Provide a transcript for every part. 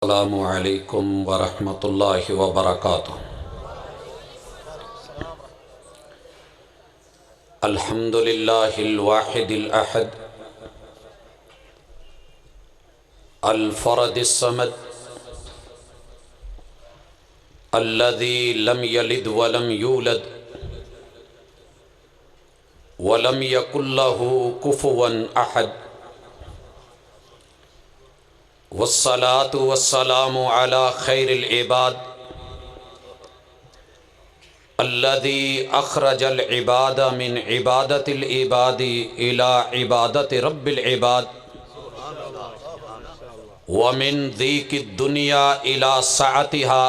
السلام علیکم ورحمۃ اللہ وبرکاتہ۔ الحمد للہ الواحد الأحد الفرد الصمد الذي لم يلد ولم يولد ولم يكن له كفوا أحد، والصلاة والسلام على خير العباد الذي أخرج العباد من عبادة العباد إلى عبادة رب العباد، ومن ضيق الدنيا إلى سعتها،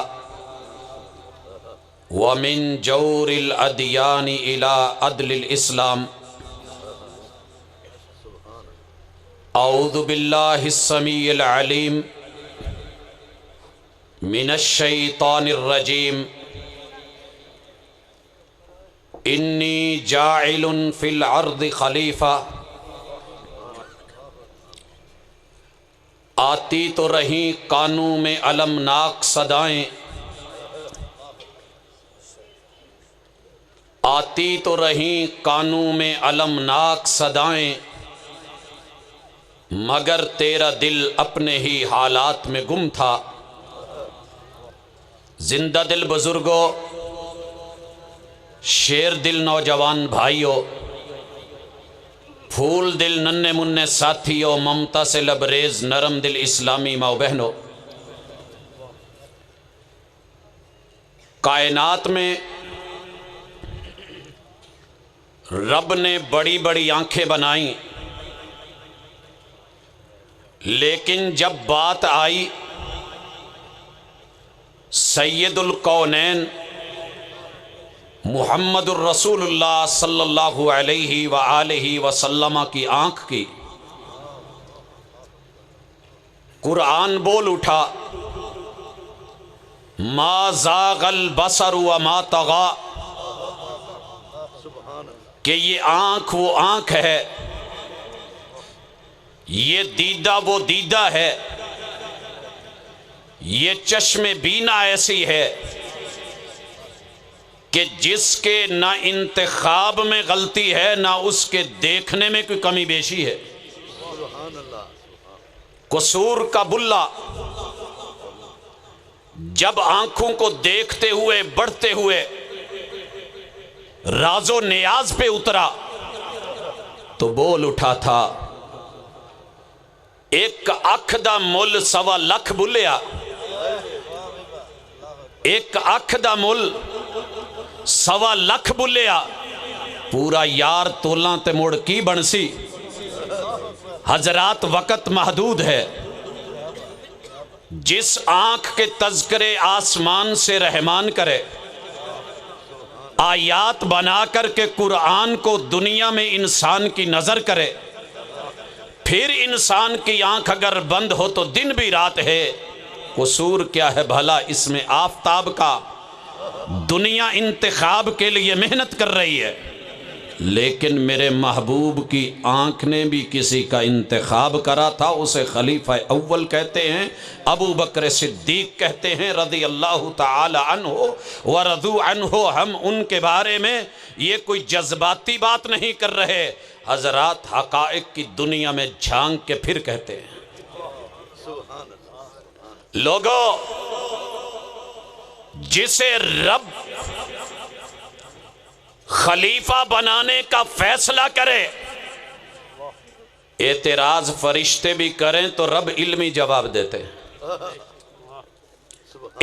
ومن جور الأديان إلى عدل الإسلام۔ اعوذ باللہ السمیع العلیم من الشیطان الرجیم۔ انی جاعل فی الارض خلیفہ۔ آتی تو رہیں کانوں میں المناک صدائیں، آتی تو رہیں کانوں میں المناک صدائیں، مگر تیرا دل اپنے ہی حالات میں گم تھا۔ زندہ دل بزرگوں، شیر دل نوجوان بھائیوں، پھول دل ننھے منھے ساتھیوں، ممتا سے لبریز نرم دل اسلامی ماں بہنوں، کائنات میں رب نے بڑی بڑی آنکھیں بنائیں، لیکن جب بات آئی سید الکونین محمد الرسول اللہ صلی اللہ علیہ وآلہ وسلم کی آنکھ کی، قرآن بول اٹھا ما زاغ البصر وما طغى، کہ یہ آنکھ وہ آنکھ ہے، یہ دیدہ وہ دیدہ ہے، یہ چشم بینا ایسی ہے کہ جس کے نہ انتخاب میں غلطی ہے نہ اس کے دیکھنے میں کوئی کمی بیشی ہے۔ قصور کا بلا جب آنکھوں کو دیکھتے ہوئے بڑھتے ہوئے راز و نیاز پہ اترا تو بول اٹھا تھا ایک اکھ دا مل سوا لکھ بلیا، ایک اکھ دا مل سوا لکھ بلیا، پورا یار تولاں تے مڑ کی بنسی۔ حضرات وقت محدود ہے، جس آنکھ کے تذکرے آسمان سے رحمان کرے، آیات بنا کر کے قرآن کو دنیا میں انسان کی نظر کرے، پھر انسان کی آنکھ اگر بند ہو تو دن بھی رات ہے۔ قصور کیا ہے بھلا اس میں آفتاب کا؟ دنیا انتخاب کے لیے محنت کر رہی ہے، لیکن میرے محبوب کی آنکھ نے بھی کسی کا انتخاب کرا تھا، اسے خلیفہ اول کہتے ہیں، ابو بکر صدیق کہتے ہیں رضی اللہ تعالی عنہ ورضوا عنہ۔ ہم ان کے بارے میں یہ کوئی جذباتی بات نہیں کر رہے، حضرات حقائق کی دنیا میں جھانک کے پھر کہتے ہیں۔ لوگوں، جسے رب خلیفہ بنانے کا فیصلہ کرے، اعتراض فرشتے بھی کریں تو رب علمی جواب دیتے ہیں۔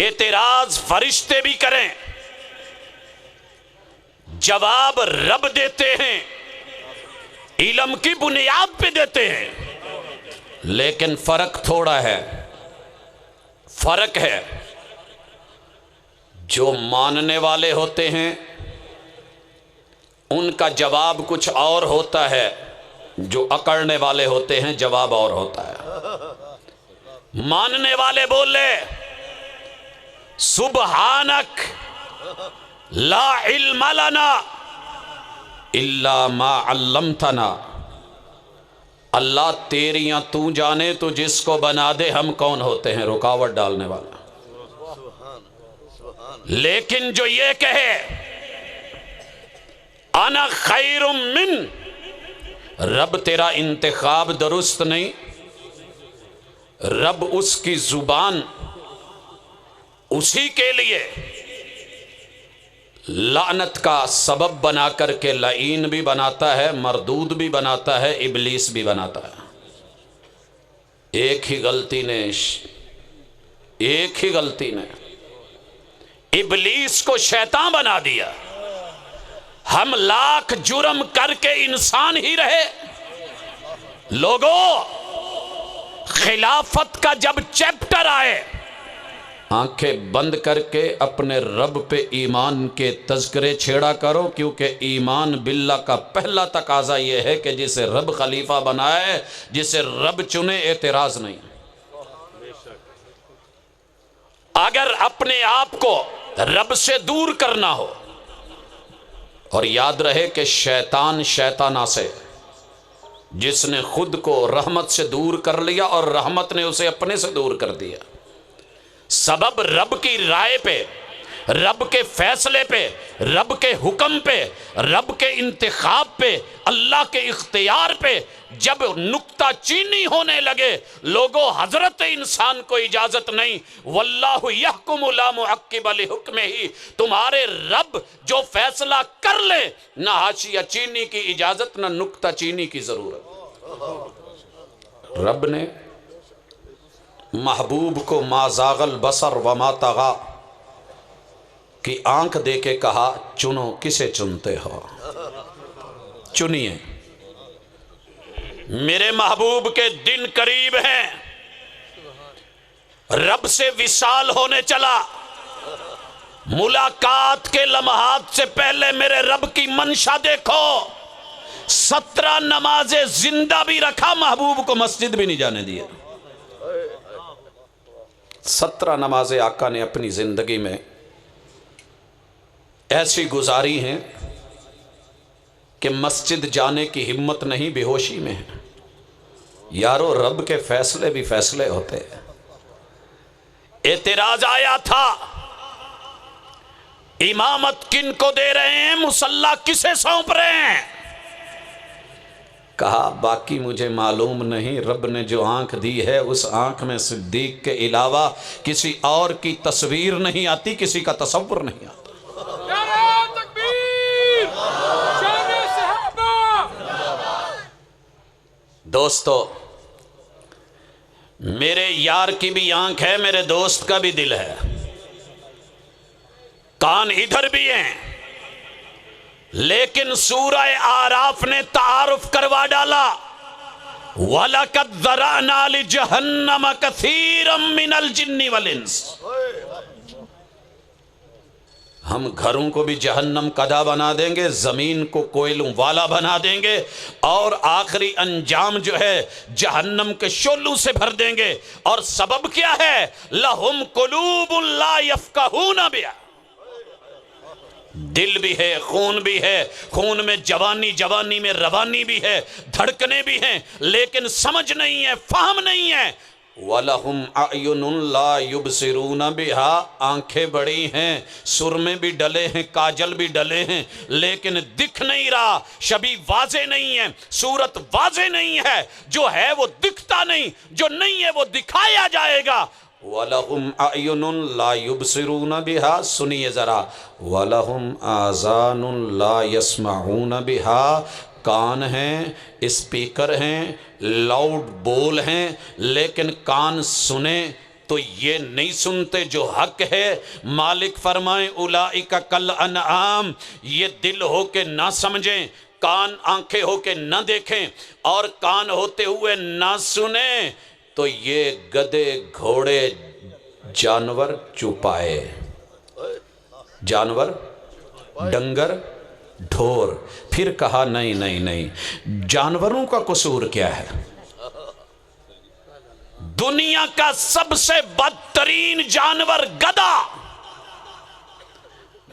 اعتراض فرشتے بھی کریں، جواب رب دیتے ہیں، علم کی بنیاد پہ دیتے ہیں۔ لیکن فرق تھوڑا ہے، فرق ہے، جو ماننے والے ہوتے ہیں ان کا جواب کچھ اور ہوتا ہے، جو اکڑنے والے ہوتے ہیں جواب اور ہوتا ہے۔ ماننے والے بولے سبحانک لا علم لنا الا ما علمتنا اللہ تیریاں تو جانے، تو جس کو بنا دے ہم کون ہوتے ہیں رکاوٹ ڈالنے والا۔ لیکن جو یہ کہے انا خیر من، رب تیرا انتخاب درست نہیں، رب اس کی زبان اسی کے لیے لعنت کا سبب بنا کر کے لعین بھی بناتا ہے، مردود بھی بناتا ہے، ابلیس بھی بناتا ہے۔ ایک ہی غلطی نے ابلیس کو شیطان بنا دیا۔ ہم لاکھ جرم کر کے انسان ہی رہے۔ لوگوں، خلافت کا جب چیپٹر آئے، آنکھیں بند کر کے اپنے رب پہ ایمان کے تذکرے چھیڑا کرو، کیونکہ ایمان باللہ کا پہلا تقاضا یہ ہے کہ جسے رب خلیفہ بنائے، جسے رب چنے، اعتراض نہیں۔ اگر اپنے آپ کو رب سے دور کرنا ہو، اور یاد رہے کہ شیطان شیطانہ سے، جس نے خود کو رحمت سے دور کر لیا اور رحمت نے اسے اپنے سے دور کر دیا، سبب رب کی رائے پہ، رب کے فیصلے پہ، رب کے حکم پہ، رب کے انتخاب پہ، اللہ کے اختیار پہ جب نکتہ چینی ہونے لگے، لوگوں حضرت انسان کو اجازت نہیں۔ واللہ یحکم لا معقب لحکمہ، تمہارے رب جو فیصلہ کر لے، نہ حاشیہ چینی کی اجازت، نہ نکتہ چینی کی ضرورت۔ رب نے محبوب کو ما زاغ البصر وما طغى کی آنکھ دے کے کہا چنو، کسے چنتے ہو؟ چنیے۔ میرے محبوب کے دن قریب ہیں، رب سے وصال ہونے چلا، ملاقات کے لمحات سے پہلے میرے رب کی منشا دیکھو۔ 17 نمازیں زندہ بھی رکھا، محبوب کو مسجد بھی نہیں جانے دیا۔ 17 نمازیں آقا نے اپنی زندگی میں ایسی گزاری ہیں کہ مسجد جانے کی ہمت نہیں، بے ہوشی میں ہے۔ یارو، رب کے فیصلے بھی فیصلے ہوتے ہیں۔ اعتراض آیا تھا، امامت کن کو دے رہے ہیں، مصلی کسے سونپ رہے ہیں؟ کہا باقی مجھے معلوم نہیں، رب نے جو آنکھ دی ہے اس آنکھ میں صدیق کے علاوہ کسی اور کی تصویر نہیں آتی، کسی کا تصور نہیں آتا۔ دوستو، میرے یار کی بھی آنکھ ہے، میرے دوست کا بھی دل ہے، کان ادھر بھی ہیں، لیکن سورہ آراف نے تعارف کروا ڈالا، وَلَقَدْ ذَرَأْنَا لِجَهَنَّمَ كَثِيرًا مِنَ الْجِنِّ وَالْإِنسِ، ہم گھروں کو بھی جہنم کدا بنا دیں گے، زمین کو کوئلوں والا بنا دیں گے، اور آخری انجام جو ہے جہنم کے شعلوں سے بھر دیں گے۔ اور سبب کیا ہے؟ لَهُمْ قُلُوبٌ لَا يَفْقَهُونَ بِهَا، دل بھی ہے، خون بھی ہے، خون میں جوانی، جوانی میں روانی بھی ہے، دھڑکنے بھی ہیں، لیکن سمجھ نہیں ہے، فہم نہیں ہے۔ وَلَهُمْ أَعْيُنٌ لَا يُبْصِرُونَ بِهَا، آنکھیں بڑی ہیں، سرمے بھی ڈلے ہیں، کاجل بھی ڈلے ہیں، لیکن دکھ نہیں رہا، شبی واضح نہیں ہے، صورت واضح نہیں ہے، جو ہے وہ دکھتا نہیں، جو نہیں ہے وہ دکھایا جائے گا۔ وَلَهُمْ أَعْيُنٌ لَا يُبْصِرُونَ بِهَا، سنیے ذرا، وَلَهُمْ آذَانٌ لَا يَسْمَعُونَ بِهَا، کان ہیں، اسپیکر ہیں، لاؤڈ بول ہیں، لیکن کان سنیں تو یہ نہیں سنتے جو حق ہے۔ مالک فرمائیں اولئک کالانعام، یہ دل ہو کے نہ سمجھیں، کان آنکھیں ہو کے نہ دیکھیں، اور کان ہوتے ہوئے نہ سنیں، تو یہ گدے، گھوڑے، جانور چوپائے، جانور، ڈنگر، ڈھور۔ پھر کہا نہیں نہیں نہیں، جانوروں کا قصور کیا ہے؟ دنیا کا سب سے بدترین جانور گدھا،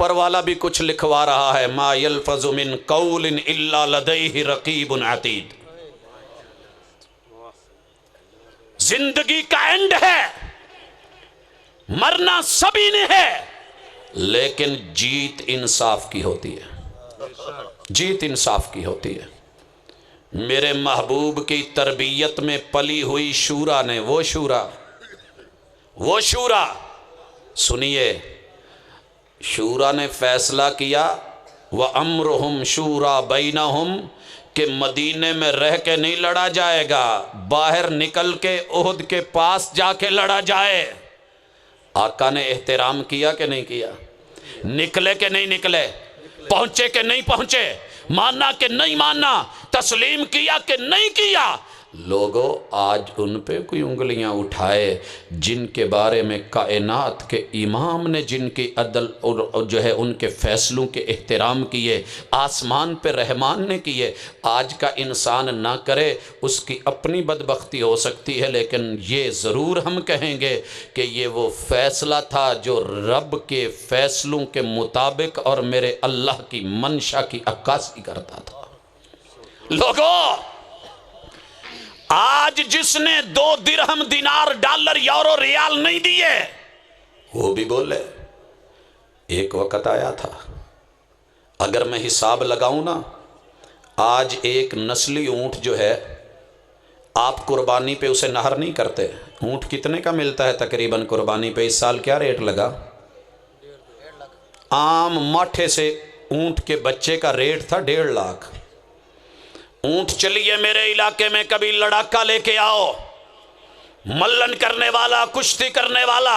اوپر والا بھی کچھ لکھوا رہا ہے، ما یلفظ من قول الا لدیہ رقیب عتید۔ زندگی کا اینڈ ہے، مرنا سبھی نے ہے، لیکن جیت انصاف کی ہوتی ہے، جیت انصاف کی ہوتی ہے۔ میرے محبوب کی تربیت میں پلی ہوئی شورا نے، وہ شورا سنیے، شورا نے فیصلہ کیا وَأَمْرُهُمْ شُورَى بَيْنَهُمْ کہ مدینے میں رہ کے نہیں لڑا جائے گا، باہر نکل کے احد کے پاس جا کے لڑا جائے۔ آقا نے احترام کیا کہ نہیں کیا؟ نکلے کہ نہیں نکلے؟ پہنچے کہ نہیں پہنچے؟ ماننا کہ نہیں ماننا؟ تسلیم کیا کہ نہیں کیا؟ لوگوں آج ان پہ کوئی انگلیاں اٹھائے جن کے بارے میں کائنات کے امام نے جن کی عدل اور جو ہے ان کے فیصلوں کے احترام کیے، آسمان پہ رحمان نے کیے، آج کا انسان نہ کرے، اس کی اپنی بدبختی ہو سکتی ہے، لیکن یہ ضرور ہم کہیں گے کہ یہ وہ فیصلہ تھا جو رب کے فیصلوں کے مطابق اور میرے اللہ کی منشا کی عکاسی کرتا تھا۔ لوگوں آج جس نے 2 درہم دینار ڈالر یورو ریال نہیں دیے، وہ بھی بولے ایک وقت آیا تھا۔ اگر میں حساب لگاؤں نا، آج ایک نسلی اونٹ جو ہے، آپ قربانی پہ اسے نہر نہیں کرتے، اونٹ کتنے کا ملتا ہے تقریباً قربانی پہ؟ اس سال کیا ریٹ لگا؟ عام ماٹھے سے اونٹ کے بچے کا ریٹ تھا 1.5 لاکھ۔ اونٹ چلیے میرے علاقے میں کبھی لڑاکا لے کے آؤ، ملن کرنے والا، کشتی کرنے والا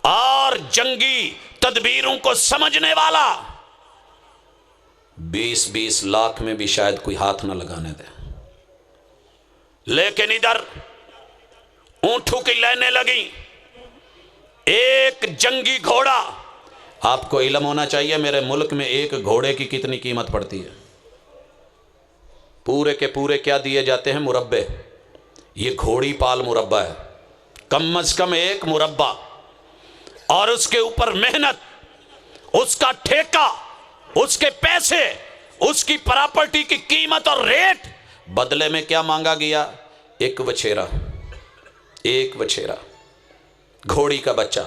اور جنگی تدبیروں کو سمجھنے والا 20 لاکھ میں بھی شاید کوئی ہاتھ نہ لگانے دے۔ لیکن ادھر اونٹوں کی لائنیں لگیں، ایک جنگی گھوڑا، آپ کو علم ہونا چاہیے میرے ملک میں ایک گھوڑے کی کتنی قیمت پڑتی ہے؟ پورے کے پورے کیا دیے جاتے ہیں؟ مربع۔ یہ گھوڑی پال مربع ہے، کم از کم 1 مربع، اور اس کے اوپر محنت، اس کا ٹھیکہ، اس کے پیسے، اس کی پراپرٹی کی قیمت اور ریٹ۔ بدلے میں کیا مانگا گیا؟ ایک وچھیرا گھوڑی کا بچہ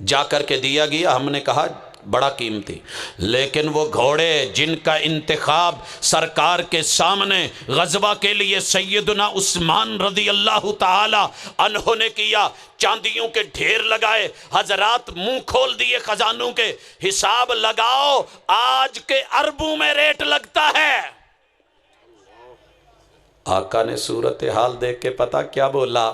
جا کر کے دیا گیا۔ ہم نے کہا بڑا قیمتی، لیکن وہ گھوڑے جن کا انتخاب سرکار کے سامنے غزوہ کے لیے سیدنا عثمان رضی اللہ تعالی عنہ نے کیا، چاندیوں کے ڈھیر لگائے، حضرات منہ کھول دیے خزانوں کے، حساب لگاؤ آج کے اربوں میں ریٹ لگتا ہے۔ آقا نے صورتحال دیکھ کے پتہ کیا بولا؟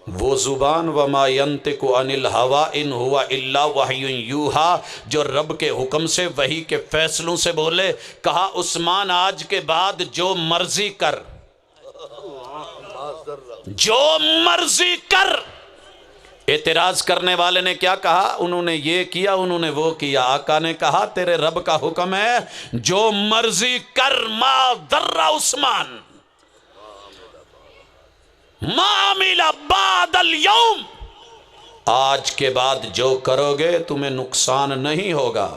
وہ زبان وما ینطق عن الہوی ان ہوا الا وحی یوحی، جو رب کے حکم سے، وحی کے فیصلوں سے بولے، کہا عثمان آج کے بعد جو مرضی کر، جو مرضی کر۔ اعتراض کرنے والے نے کیا کہا؟ انہوں نے یہ کیا، انہوں نے وہ کیا۔ آقا نے کہا تیرے رب کا حکم ہے جو مرضی کر، ما ضر عثمان ما عمل بعد اليوم، آج کے بعد جو کرو گے تمہیں نقصان نہیں ہوگا،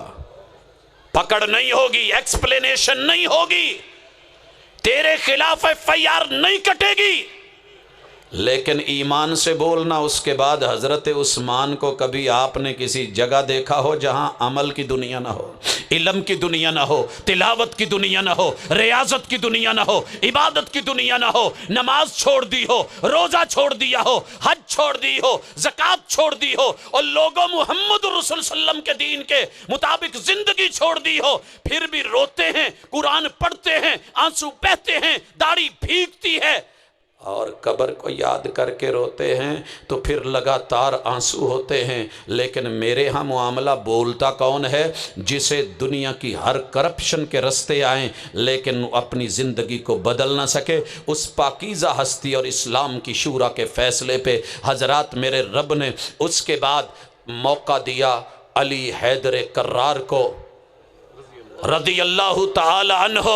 پکڑ نہیں ہوگی، ایکسپلینیشن نہیں ہوگی، تیرے خلاف FIR نہیں کٹے گی۔ لیکن ایمان سے بولنا۔ اس کے بعد حضرت عثمان کو کبھی آپ نے کسی جگہ دیکھا ہو جہاں عمل کی دنیا نہ ہو، علم کی دنیا نہ ہو، تلاوت کی دنیا نہ ہو، ریاضت کی دنیا نہ ہو، عبادت کی دنیا نہ ہو، نماز چھوڑ دی ہو، روزہ چھوڑ دیا ہو، حج چھوڑ دی ہو، زکوٰۃ چھوڑ دی ہو، اور لوگوں محمد رسول صلی اللہ علیہ وسلم کے دین کے مطابق زندگی چھوڑ دی ہو، پھر بھی روتے ہیں، قرآن پڑھتے ہیں، آنسو بہتے ہیں، داڑھی بھیگتی ہے، اور قبر کو یاد کر کے روتے ہیں تو پھر لگاتار آنسو ہوتے ہیں۔ لیکن میرے ہاں معاملہ بولتا کون ہے؟ جسے دنیا کی ہر کرپشن کے رستے آئیں لیکن اپنی زندگی کو بدل نہ سکے، اس پاکیزہ ہستی اور اسلام کی شورا کے فیصلے پہ حضرات میرے رب نے اس کے بعد موقع دیا علی حیدر کرار کو رضی اللہ تعالی عنہ۔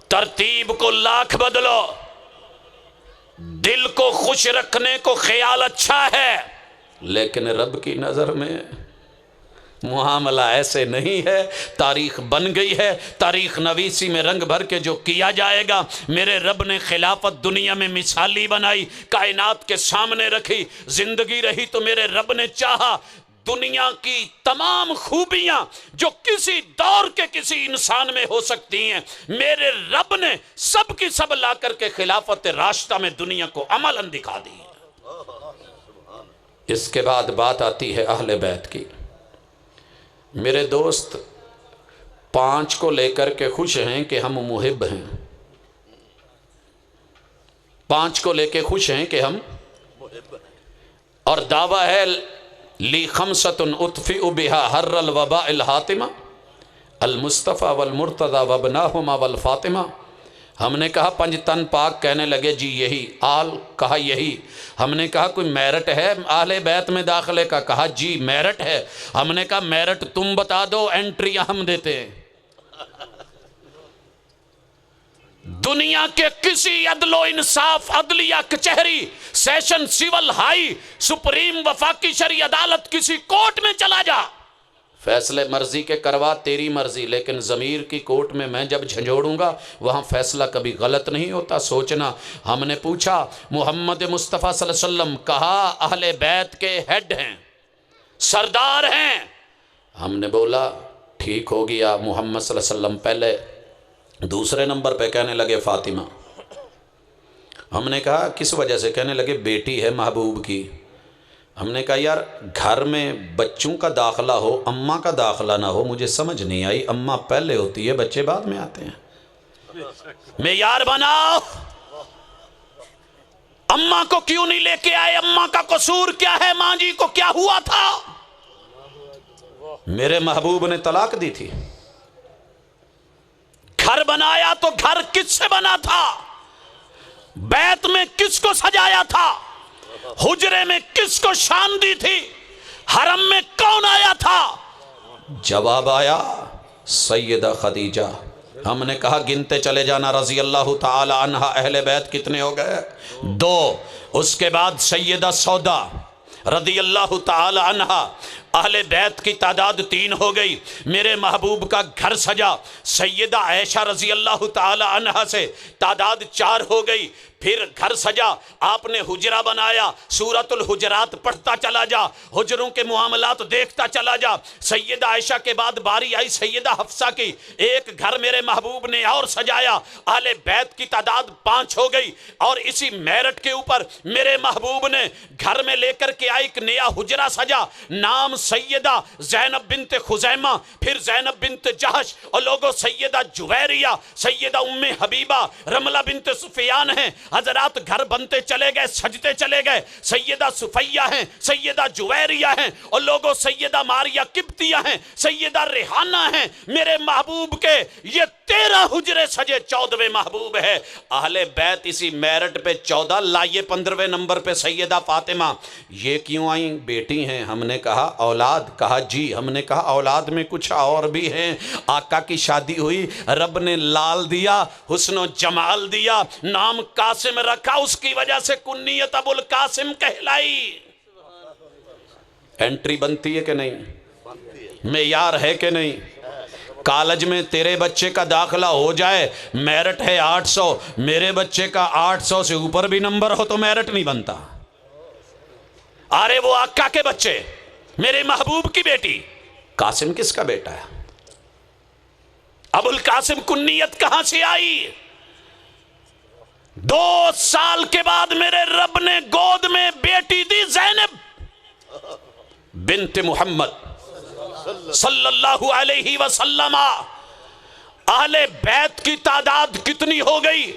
ترتیب کو لاکھ بدلو، دل کو خوش رکھنے کو خیال اچھا ہے، لیکن رب کی نظر میں معاملہ ایسے نہیں ہے، تاریخ بن گئی ہے، تاریخ نویسی میں رنگ بھر کے جو کیا جائے گا۔ میرے رب نے خلافت دنیا میں مثالی بنائی، کائنات کے سامنے رکھی، زندگی رہی تو میرے رب نے چاہا دنیا کی تمام خوبیاں جو کسی دور کے کسی انسان میں ہو سکتی ہیں، میرے رب نے سب کی سب لا کر کے خلافت راشدہ میں دنیا کو عملاً دکھا دی۔ اس کے بعد بات آتی ہے اہل بیت کی۔ میرے دوست 5 کو لے کر کے خوش ہیں کہ ہم محب ہیں، 5 کو لے کے خوش ہیں کہ ہم، اور دعویٰ ہے لی خمسۃ اطفئ بها حر الوباء الحاتمہ المصطفیٰ والمرتضیٰ وابناہما والفاطمہ۔ ہم نے کہا 5 تن پاک، کہنے لگے جی یہی، آل کہا یہی۔ ہم نے کہا کوئی میرٹ ہے اہل بیت میں داخلے کا؟ کہا جی میرٹ ہے۔ ہم نے کہا میرٹ تم بتا دو، انٹری ہم دیتے ہیں۔ دنیا کے کسی عدل و انصاف، عدلیہ کچہری، سیشن، سول، ہائی، سپریم، وفاقی شرعی عدالت، کسی کورٹ میں چلا جا، فیصلے مرضی کے کروا، تیری مرضی، لیکن ضمیر کی کورٹ میں جب جھنجھوڑوں گا وہاں فیصلہ کبھی غلط نہیں ہوتا، سوچنا۔ ہم نے پوچھا محمد مصطفیٰ صلی اللہ علیہ وسلم، کہا اہل بیت کے ہیڈ ہیں، سردار ہیں۔ ہم نے بولا ٹھیک ہو گیا، محمد صلی اللہ علیہ وسلم پہلے۔ دوسرے نمبر پہ کہنے لگے فاطمہ۔ ہم نے کہا کس وجہ سے؟ کہنے لگے بیٹی ہے محبوب کی۔ ہم نے کہا یار گھر میں بچوں کا داخلہ ہو، اماں کا داخلہ نہ ہو، مجھے سمجھ نہیں آئی، اماں پہلے ہوتی ہے بچے بعد میں آتے ہیں، معیار بناؤ۔ اماں کو کیوں نہیں لے کے آئے؟ اماں کا قصور کیا ہے؟ ماں جی کو کیا ہوا تھا؟ میرے محبوب نے طلاق دی تھی۔ گھر بنایا تو گھر کس سے بنا تھا؟ بیت میں کس کو سجایا تھا؟ حجرے میں کس کو شان دی تھی؟ حرم میں کون آیا تھا؟ جواب آیا سیدہ خدیجہ۔ ہم نے کہا گنتے چلے جانا رضی اللہ تعالی عنہ، اہل بیت کتنے ہو گئے؟ 2۔ اس کے بعد سیدہ سودا رضی اللہ تعالی عنہ، اہل بیت کی تعداد 3 ہو گئی۔ میرے محبوب کا گھر سجا، سیدہ عائشہ رضی اللہ تعالی عنہ سے تعداد 4 ہو گئی۔ پھر گھر سجا، آپ نے حجرہ بنایا، سورۃ الحجرات پڑھتا چلا جا، حجروں کے معاملات دیکھتا چلا جا۔ سیدہ عائشہ کے بعد باری آئی سیدہ حفصہ کی، ایک گھر میرے محبوب نے اور سجایا، اہل بیت کی تعداد 5 ہو گئی۔ اور اسی میرٹ کے اوپر میرے محبوب نے گھر میں لے کر کے آئی ایک نیا حجرہ سجا، نام سیدہ زینب بنت خزیمہ، پھر زینب بنت جہش، اور لوگوں سیدہ جویریہ، سیدہ ام حبیبہ، رملہ بنت سفیان ہیں۔ حضرات گھر بنتے چلے گئے، سجتے چلے گئے، سیدہ صفیہ ہیں، سیدہ جویریہ ہیں، اور لوگوں سیدہ ماریہ قبطیہ ہیں، سیدہ ریحانہ ہیں۔ میرے محبوب کے یہ 13 حجرے سجے، 14ویں محبوب ہے اہل بیت اسی میرٹ پہ 14۔ لائیے 15ویں نمبر پہ سیدہ فاطمہ۔ یہ کیوں آئیں؟ بیٹی ہیں۔ ہم نے کہا اولاد؟ کہا جی۔ ہم نے کہا اولاد میں کچھ اور بھی ہیں۔ آقا کی شادی ہوئی، رب نے لال دیا، حسن و جمال دیا، نام قاسم رکھا، اس کی وجہ سے کنیت ابو القاسم کہلائی۔ انٹری بنتی ہے کہ نہیں؟ معیار ہے کہ نہیں؟ کالج میں تیرے بچے کا داخلہ ہو جائے، میرٹ ہے 800، میرے بچے کا 800 سے اوپر بھی نمبر ہو تو میرٹ نہیں بنتا۔ ارے وہ آقا کے بچے، میرے محبوب کی بیٹی، قاسم کس کا بیٹا ہے؟ ابو القاسم کنیت کہاں سے آئی؟ 2 سال کے بعد میرے رب نے گود میں بیٹی دی، زینب بنت محمد صلی اللہ علیہ وسلم۔ اہل بیت کی تعداد کتنی ہو گئی؟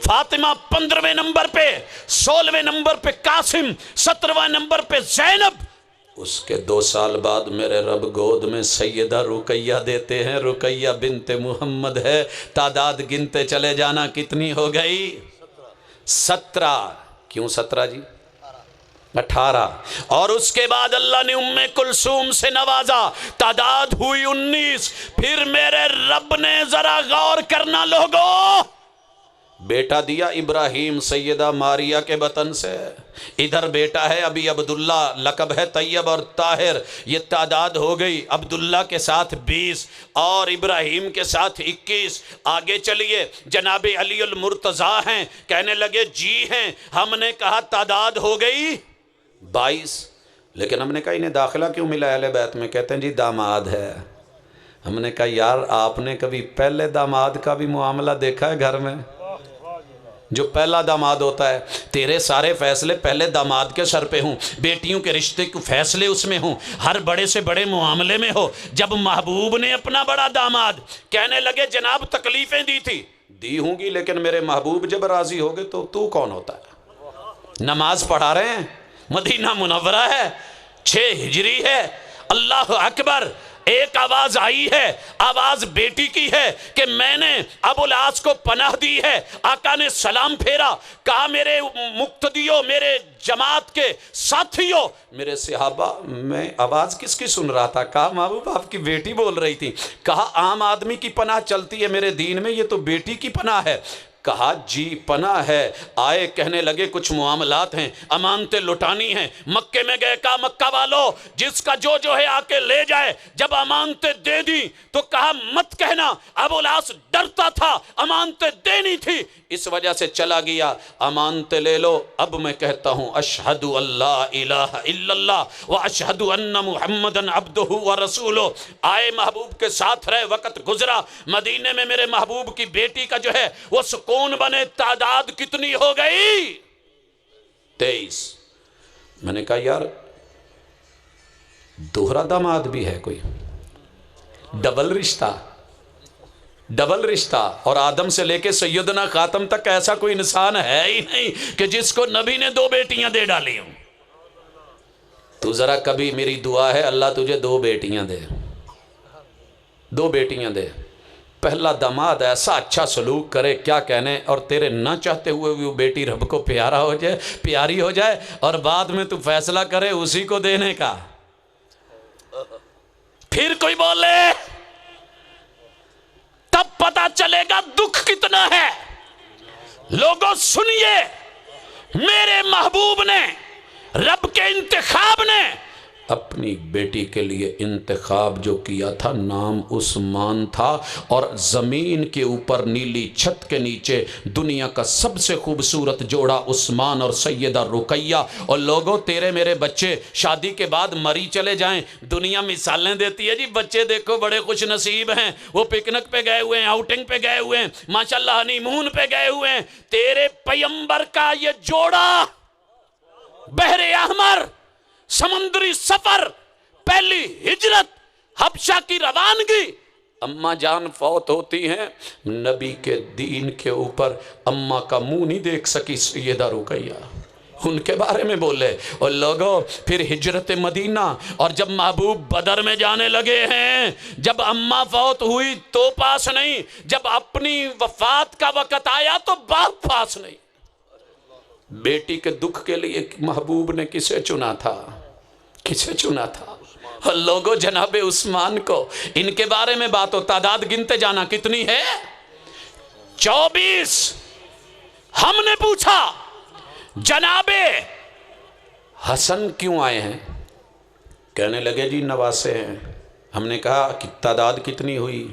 فاطمہ 15ویں نمبر پہ، 16ویں نمبر پہ قاسم، 17واں نمبر پہ زینب۔ اس کے 2 سال بعد میرے رب گود میں سیدہ رقیہ دیتے ہیں، رقیہ بنت محمد ہے۔ تعداد گنتے چلے جانا کتنی ہو گئی؟ 17۔ کیوں 17 جی؟ 18۔ اور اس کے بعد اللہ نے ام کلثوم سے نوازا، تعداد ہوئی 19۔ پھر میرے رب نے ذرا غور کرنا لوگو، بیٹا دیا ابراہیم سیدہ ماریہ کے بطن سے، ادھر بیٹا ہے ابھی عبداللہ، لقب ہے طیب اور طاہر، یہ تعداد ہو گئی، عبداللہ کے ساتھ 20 اور ابراہیم کے ساتھ 21۔ آگے چلیے، جناب علی المرتضیٰ ہیں، کہنے لگے جی ہیں، ہم نے کہا تعداد ہو گئی 22، لیکن ہم نے کہا انہیں داخلہ کیوں ملا اہل بیت میں؟ کہتے ہیں جی داماد ہے۔ ہم نے کہا یار آپ نے کبھی پہلے داماد کا بھی معاملہ دیکھا ہے گھر میں؟ جو پہلا داماد ہوتا ہے، تیرے سارے فیصلے پہلے داماد کے سر پہ ہوں، بیٹیوں کے رشتے کے فیصلے اس میں ہوں، ہر بڑے سے بڑے معاملے میں ہو۔ جب محبوب نے اپنا بڑا داماد، کہنے لگے جناب تکلیفیں دی تھی، دی ہوں گی، لیکن میرے محبوب جب راضی ہو گئے تو کون ہوتا ہے؟ نماز پڑھا رہے ہیں، مدینہ منورہ ہے، 6 ہجری ہے، اللہ اکبر، ایک آواز آئی ہے، آواز بیٹی کی ہے کہ میں نے ابوالعاص کو پناہ دی ہے۔ آقا نے سلام پھیرا، کہا میرے مقتدیوں، میرے جماعت کے ساتھیوں، میرے صحابہ، میں آواز کس کی سن رہا تھا؟ کہا محبوب آپ کی بیٹی بول رہی تھی۔ کہا عام آدمی کی پناہ چلتی ہے میرے دین میں، یہ تو بیٹی کی پناہ ہے۔ کہا جی پناہ ہے۔ آئے، کہنے لگے کچھ معاملات ہیں، امانتیں لٹانی ہیں۔ مکے میں گئے، کہا مکہ والو جس کا جو ہے آ کے لے جائے۔ جب امانتیں دے دی تو کہا مت کہنا، ابوالعاص ڈرتا تھا، امانتیں دینی تھی، اس وجہ سے چلا گیا۔ امانتیں لے لو، اب میں کہتا ہوں اشہد اللہ الہ الا اللہ و اشہد ان محمدن عبدہ و رسولہ۔ آئے، محبوب کے ساتھ رہے، وقت گزرا، مدینے میں میرے محبوب کی بیٹی کا جو ہے وہ سکون بنے۔ تعداد کتنی ہو گئی؟ 23۔ میں نے کہا یار دوہرا داماد بھی ہے کوئی؟ ڈبل رشتہ، اور آدم سے لے کے سیدنا خاتم تک ایسا کوئی انسان ہے ہی نہیں کہ جس کو نبی نے 2 بیٹیاں دے ڈالی ہوں۔ تو ذرا کبھی، میری دعا ہے اللہ تجھے 2 بیٹیاں دے، 2 بیٹیاں دے۔ پہلا داماد ایسا اچھا سلوک کرے، کیا کہنے، اور تیرے نہ چاہتے ہوئے بھی وہ بیٹی رب کو پیاری ہو جائے، اور بعد میں تو فیصلہ کرے اسی کو دینے کا۔ پھر کوئی بولے تب پتا چلے گا دکھ کتنا ہے۔ لوگوں سنیے، میرے محبوب نے، رب کے انتخاب نے اپنی بیٹی کے لیے انتخاب جو کیا تھا، نام عثمان تھا، اور زمین کے اوپر نیلی چھت کے نیچے دنیا کا سب سے خوبصورت جوڑا عثمان اور سیدہ رقیہ۔ اور لوگوں تیرے میرے بچے شادی کے بعد مری چلے جائیں، دنیا مثالیں دیتی ہے جی، بچے دیکھو بڑے خوش نصیب ہیں، وہ پکنک پہ گئے ہوئے ہیں، آؤٹنگ پہ گئے ہوئے ہیں، ماشاءاللہ ہنی مون پہ گئے ہوئے ہیں۔ تیرے پیمبر کا یہ جوڑا، بحر احمر، سمندری سفر، پہلی ہجرت، حبشہ کی روانگی، اماں جان فوت ہوتی ہیں، نبی کے دین کے اوپر اماں کا منہ نہیں دیکھ سکی سیدہ رقیہ، ان کے بارے میں بولے۔ اور لوگوں پھر ہجرت مدینہ، اور جب محبوب بدر میں جانے لگے ہیں، جب اماں فوت ہوئی تو پاس نہیں، جب اپنی وفات کا وقت آیا تو باپ پاس نہیں۔ بیٹی کے دکھ کے لیے محبوب نے کسے چنا تھا؟ اور لوگوں جناب عثمان کو، ان کے بارے میں بات ہو، تعداد گنتے جانا کتنی ہے؟ 24۔ ہم نے پوچھا جناب حسن کیوں آئے ہیں؟ کہنے لگے جی نواسے ہیں۔ ہم نے کہا کہ تعداد کتنی ہوئی؟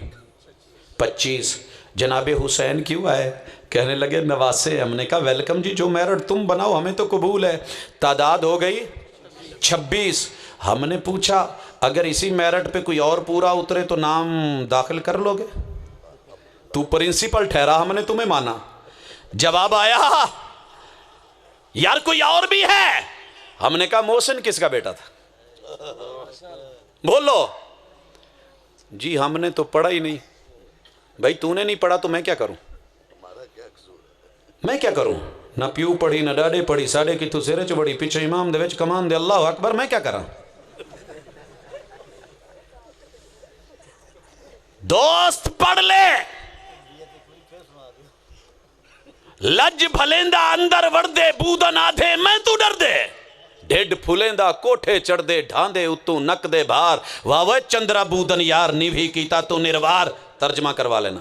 25۔ جناب حسین کیوں آئے؟ کہنے لگے نواسے۔ ہم نے کہا ویلکم جی، جو میرٹ تم بناؤ ہمیں تو قبول ہے۔ تعداد ہو گئی 26۔ ہم نے پوچھا اگر اسی میرٹ پہ کوئی اور پورا اترے تو نام داخل کر لو گے؟ تو پرنسپل ٹھہرا، ہم نے تمہیں مانا۔ جواب آیا یار کوئی اور بھی ہے۔ ہم نے کہا محسن کس کا بیٹا تھا؟ بولو جی ہم نے تو پڑھا ہی نہیں۔ بھائی تو نے نہیں پڑھا تو میں کیا کروں؟ میں کیا کروں؟ نہ پیو پڑھی نہ ڈاڈے پڑھی، ساڑے کی تو سیرے چ بڑی، پیچھے امام دے وچ کمان دے، اللہ اکبر، میں کیا کراں؟ دوست پڑھ لے، لج بھلیندہ اندر وڑ دے، بودن آدھے میں تو ڈر دے، ڈھڈ پھلیندہ کوٹھے چڑھ دے، ڈھاندے اتو نک دے بھار، واوے چندرا بودن یار نیوی کیتا تو نروار۔ ترجمہ کروا لینا۔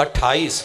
28।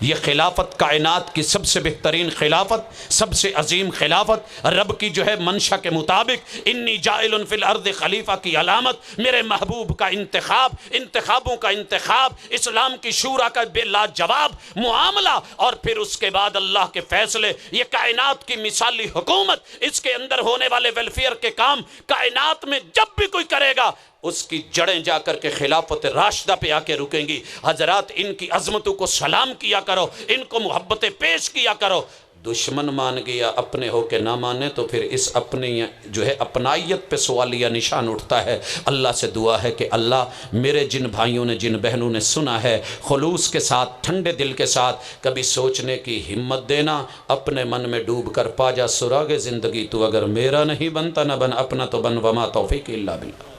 یہ خلافت کائنات کی سب سے بہترین خلافت، سب سے عظیم خلافت، رب کی جو ہے منشا کے مطابق انی جاعل فی الارض خلیفہ کی علامت، میرے محبوب کا انتخاب، انتخابوں کا انتخاب، اسلام کی شورا کا بے لاجواب معاملہ، اور پھر اس کے بعد اللہ کے فیصلے، یہ کائنات کی مثالی حکومت، اس کے اندر ہونے والے ویلفیئر کے کام کائنات میں جب بھی کوئی کرے گا اس کی جڑیں جا کر کے خلافت راشدہ پہ آ کے رکیں گی۔ حضرات ان کی عظمتوں کو سلام کیا کرو، ان کو محبت پیش کیا کرو۔ دشمن مان گیا، اپنے ہو کے نہ مانے تو پھر اس اپنی جو ہے اپنائیت پہ سوالیہ نشان اٹھتا ہے۔ اللہ سے دعا ہے کہ اللہ میرے جن بھائیوں نے جن بہنوں نے سنا ہے خلوص کے ساتھ، ٹھنڈے دل کے ساتھ، کبھی سوچنے کی ہمت دینا، اپنے من میں ڈوب کر پا جا سراغ زندگی، تو اگر میرا نہیں بنتا نہ بن، اپنا تو بن، وما توفیق الا باللہ۔